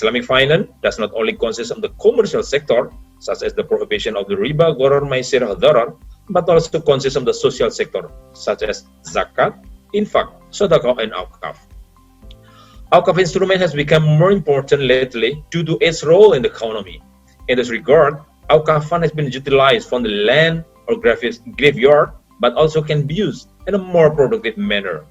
Islamic finance does not only consist of the commercial sector, such as the prohibition of the riba, gharar, maisir, darar, but also consists of the social sector, such as zakat, infak, sedekah, and awqaf. Awqaf instrument has become more important lately due to its role in the economy. In this regard, awqaf fund has been utilized from the land or graveyard, but also can be used in a more productive manner.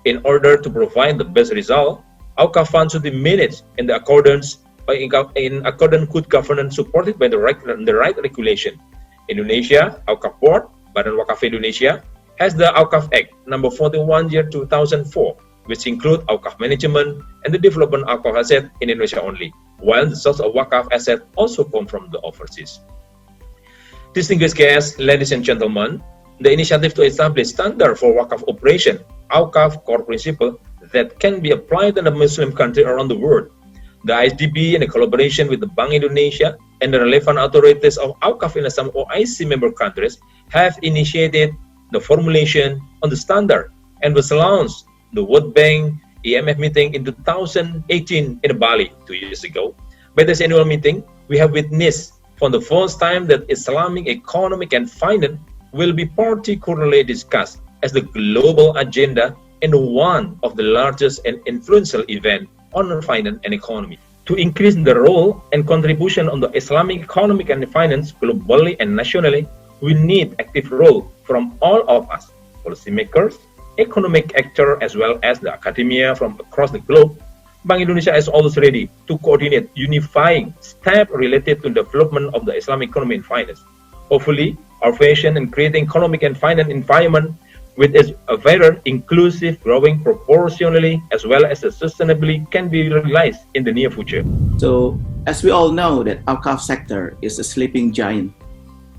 In order to provide the best result, awqaf fund should be managed in accordance with good governance supported by the right regulation. Indonesia Awqaf Board, Badan Wakaf Indonesia, has the Awqaf Act number 41 year 2004, which include awqaf management and the development of awqaf asset in Indonesia only, while the source of wakaf asset also come from the overseas. Distinguished guests, ladies and gentlemen, the initiative to establish standard for wakaf operation, awqaf core principle, that can be applied in a Muslim country around the world. The ISDB, in a collaboration with the Bank Indonesia and the relevant authorities of awqaf in some OIC member countries, have initiated the formulation on the standard and was launched the World Bank IMF meeting in 2018 in Bali 2 years ago. By this annual meeting, we have witnessed for the first time that Islamic economic and finance will be particularly discussed as the global agenda and one of the largest and influential events on finance and economy. To increase the role and contribution on the Islamic economic and finance globally and nationally, we need active role from all of us, policymakers, economic actors, as well as the academia from across the globe. Bank Indonesia is always ready to coordinate unifying steps related to development of the Islamic economy and finance. Hopefully, our vision in creating economic and finance environment with a very inclusive, growing proportionally, as well as sustainably, can be realized in the near future. So, as we all know, that awqaf sector is a sleeping giant,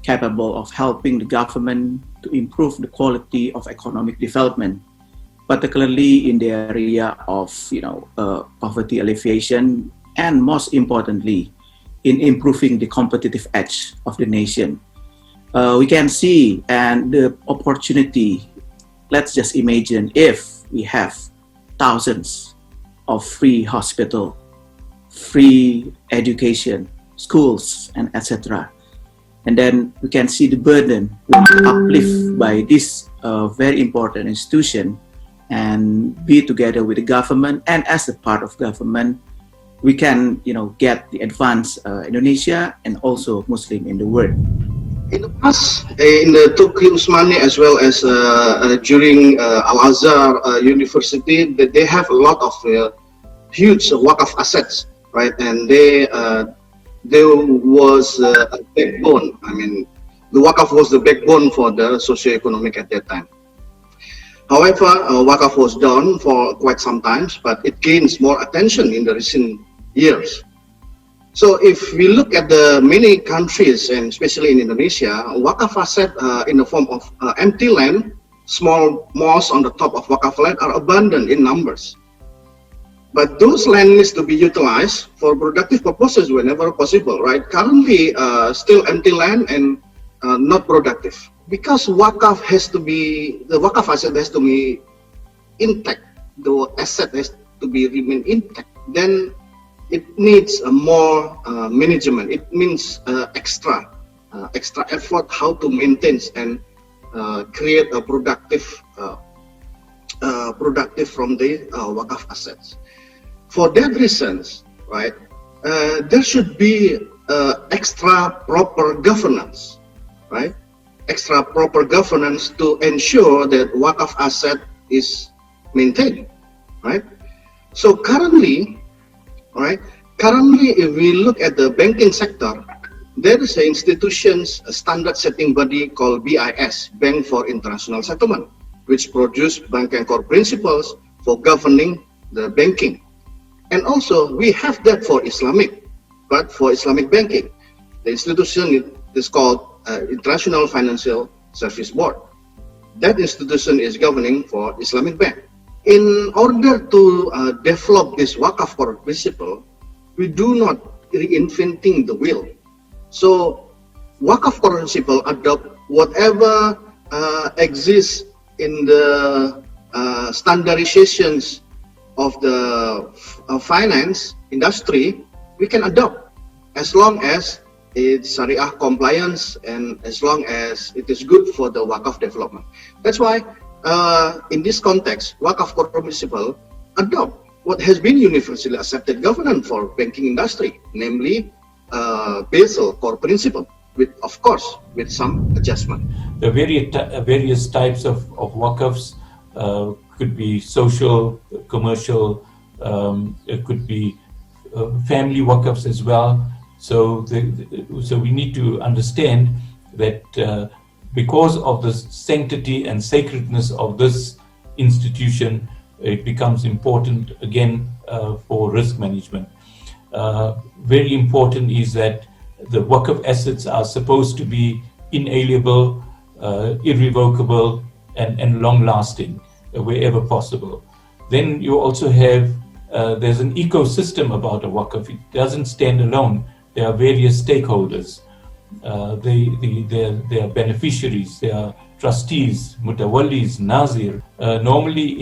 capable of helping the government to improve the quality of economic development, particularly in the area of poverty alleviation, and most importantly, in improving the competitive edge of the nation. We can see and the opportunity. Let's just imagine if we have thousands of free hospital, free education, schools, and etc. And then we can see the burden will be uplifted by this very important institution, and be together with the government, and as a part of government, we can get the advanced Indonesia and also Muslim in the world. In the past, in the Turki Usmani as well as during Al-Azhar University, they have a lot of huge wakaf assets, right? And there was a backbone. I mean, the wakaf was the backbone for the socio-economic at that time. However, wakaf was down for quite some time, but it gains more attention in the recent years. So if we look at the many countries, and especially in Indonesia, wakaf asset in the form of empty land, small mosques on the top of wakaf land are abundant in numbers. But those land needs to be utilized for productive purposes whenever possible, right? Currently, still empty land and not productive. Because the wakaf asset has to be intact, the asset has to be remain intact, then it needs a more management. It means extra effort how to maintain and create a productive from the wakaf assets. For that reasons, right, there should be extra proper governance, right? Extra proper governance to ensure that wakaf asset is maintained, right? So currently, if we look at the banking sector, there is an institution's standard setting body called BIS, Bank for International Settlement, which produce bank and core principles for governing the banking. And also, we have that for Islamic, but for Islamic banking, the institution is called International Financial Service Board. That institution is governing for Islamic bank. In order to develop this wakaf core principle, we do not reinventing the wheel. So, wakaf core principle adopt whatever exists in the standardizations of the finance industry we can adopt as long as it's Sharia compliance and as long as it is good for the Wakaf development. That's why in this context, Wakaf core principle adopt what has been universally accepted governance for banking industry, namely Basel core principle, with of course with some adjustment. The various types of Wakafs could be social, commercial, it could be family Wakafs as well. So we need to understand that because of the sanctity and sacredness of this institution, it becomes important again for risk management. Very important is that the Wakaf assets are supposed to be inalienable, irrevocable, and long-lasting wherever possible. Then you also have, there's an ecosystem about a Wakaf. It doesn't stand alone. There are various stakeholders. They are beneficiaries, they are trustees, mutawallis, nazir. Normally,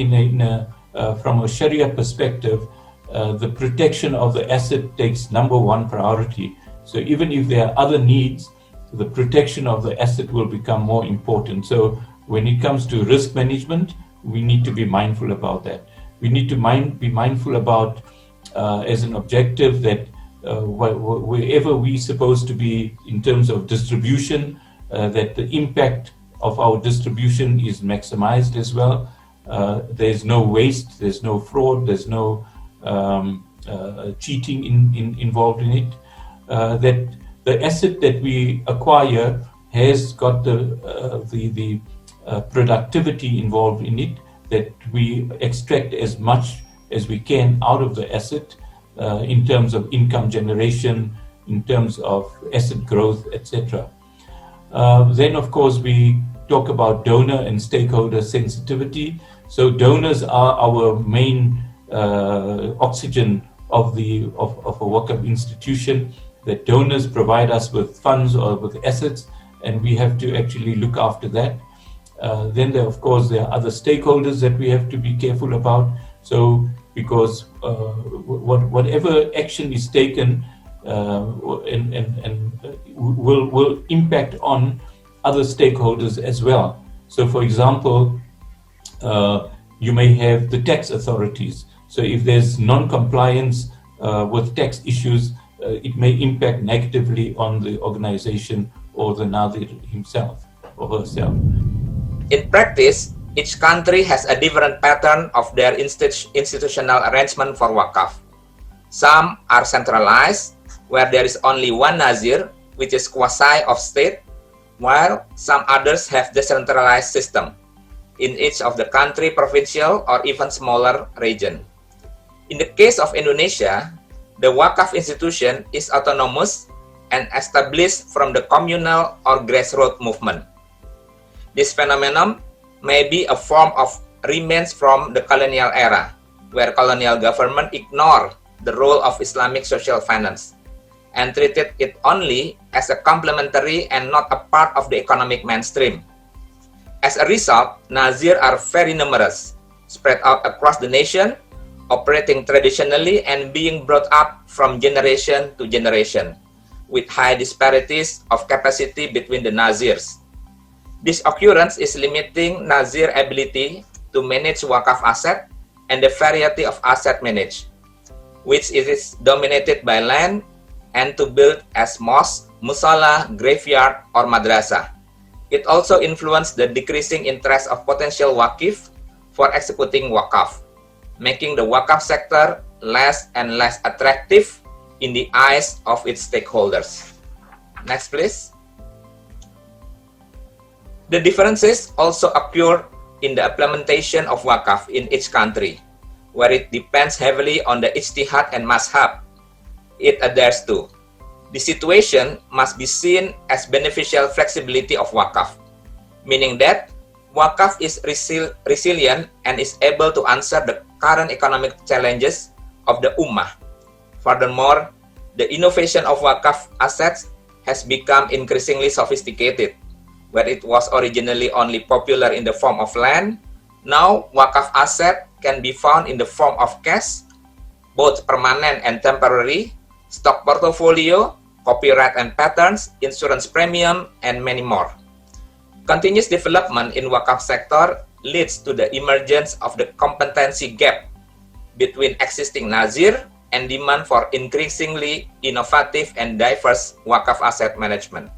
from a Sharia perspective, the protection of the asset takes number one priority. So even if there are other needs, the protection of the asset will become more important. So when it comes to risk management, we need to be mindful about that. We need to be mindful about, as an objective, that wherever we're supposed to be in terms of distribution, that the impact of our distribution is maximized as well. There's no waste, there's no fraud, there's no cheating involved in it. That the asset that we acquire has got the productivity involved in it, that we extract as much as we can out of the asset in terms of income generation, in terms of asset growth, etc. Then, of course, we talk about donor and stakeholder sensitivity. So donors are our main oxygen of a Wakaf institution, that donors provide us with funds or with assets, and we have to actually look after that. Then there are other stakeholders that we have to be careful about. So because whatever action is taken and will impact on other stakeholders as well. So for example, you may have the tax authorities. So if there's non-compliance with tax issues, it may impact negatively on the organization or the Nadir himself or herself. In practice, each country has a different pattern of their institutional arrangement for Wakaf. Some are centralized, where there is only one Nazir, which is quasi of state, while some others have decentralized system in each of the country, provincial, or even smaller region. In the case of Indonesia, the Wakaf institution is autonomous and established from the communal or grassroots movement. This phenomenon may be a form of remains from the colonial era, where colonial government ignored the role of Islamic social finance and treated it only as a complementary and not a part of the economic mainstream. As a result, Nazir are very numerous, spread out across the nation, operating traditionally and being brought up from generation to generation, with high disparities of capacity between the Nazirs. This occurrence is limiting Nazir ability to manage Wakaf asset and the variety of asset managed, which is dominated by land, and to build as mosque, musalla, graveyard, or madrasah. It also influenced the decreasing interest of potential Waqif for executing Wakaf, making the Wakaf sector less and less attractive in the eyes of its stakeholders. Next, please. The differences also occur in the implementation of Wakaf in each country, where it depends heavily on the ijtihad and mazhab it adheres to. The situation must be seen as beneficial flexibility of Wakaf, meaning that Wakaf is resilient and is able to answer the current economic challenges of the Ummah. Furthermore, the innovation of Wakaf assets has become increasingly sophisticated. Where it was originally only popular in the form of land, now Wakaf asset can be found in the form of cash, both permanent and temporary, stock portfolio, copyright and patents, insurance premium, and many more. Continuous development in wakaf sector leads to the emergence of the competency gap between existing nazir and demand for increasingly innovative and diverse wakaf asset management.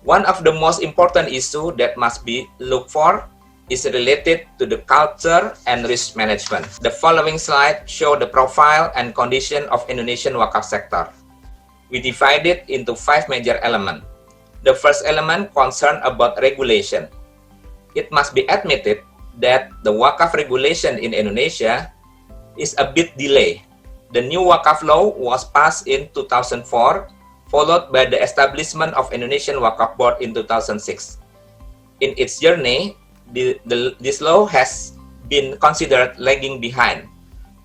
One of the most important issues that must be looked for is related to the culture and risk management. The following slide show the profile and condition of Indonesian wakaf sector. We divide it into 5 major elements. The first element concerned about regulation. It must be admitted that the wakaf regulation in Indonesia is a bit delayed. The new wakaf law was passed in 2004, followed by the establishment of Indonesian Wakaf Board in 2006. In its journey, this law has been considered lagging behind,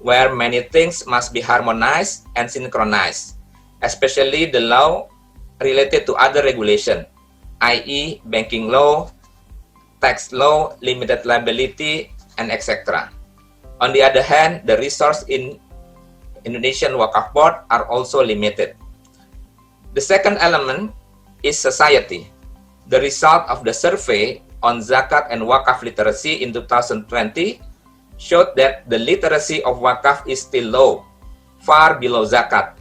where many things must be harmonized and synchronized, especially the law related to other regulation, i.e. banking law, tax law, limited liability, and etc. On the other hand, the resources in Indonesian Wakaf Board are also limited. The second element is society. The result of the survey on zakat and wakaf literacy in 2020 showed that the literacy of wakaf is still low, far below zakat.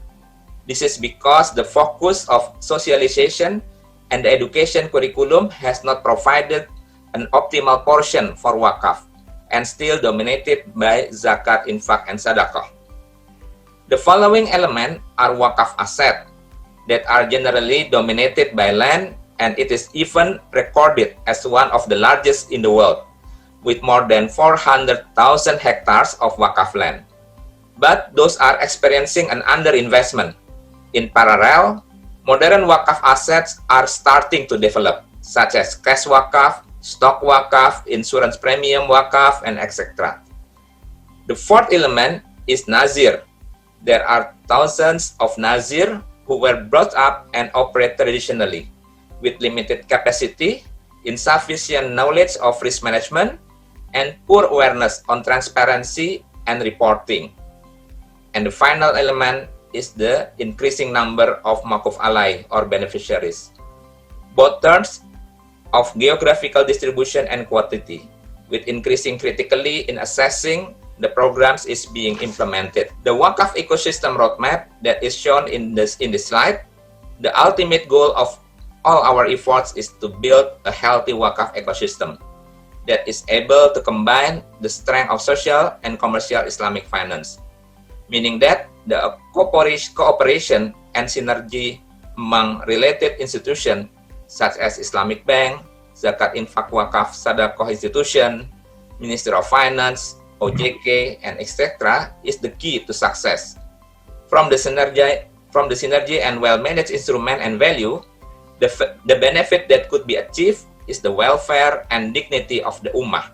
This is because the focus of socialization and the education curriculum has not provided an optimal portion for wakaf and still dominated by zakat, infak, and sadaqah. The following elements are wakaf asset that are generally dominated by land, and it is even recorded as one of the largest in the world, with more than 400,000 hectares of wakaf land. But those are experiencing an underinvestment. In parallel, modern wakaf assets are starting to develop, such as cash wakaf, stock wakaf, insurance premium wakaf, and etc. The fourth element is nazir. There are thousands of nazir who were brought up and operate traditionally, with limited capacity, insufficient knowledge of risk management, and poor awareness on transparency and reporting. And the final element is the increasing number of makuf alai or beneficiaries, both terms of geographical distribution and quantity, with increasing critically in assessing the programs is being implemented. The wakaf ecosystem roadmap that is shown in this slide, the ultimate goal of all our efforts is to build a healthy wakaf ecosystem that is able to combine the strength of social and commercial Islamic finance, meaning that the cooperation and synergy among related institutions such as Islamic Bank, Zakat Infak Wakaf Sadaqah Institution, Ministry of Finance, OJK, and etc. is the key to success. From the synergy and well-managed instrument and value, the benefit that could be achieved is the welfare and dignity of the ummah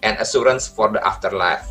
and assurance for the afterlife.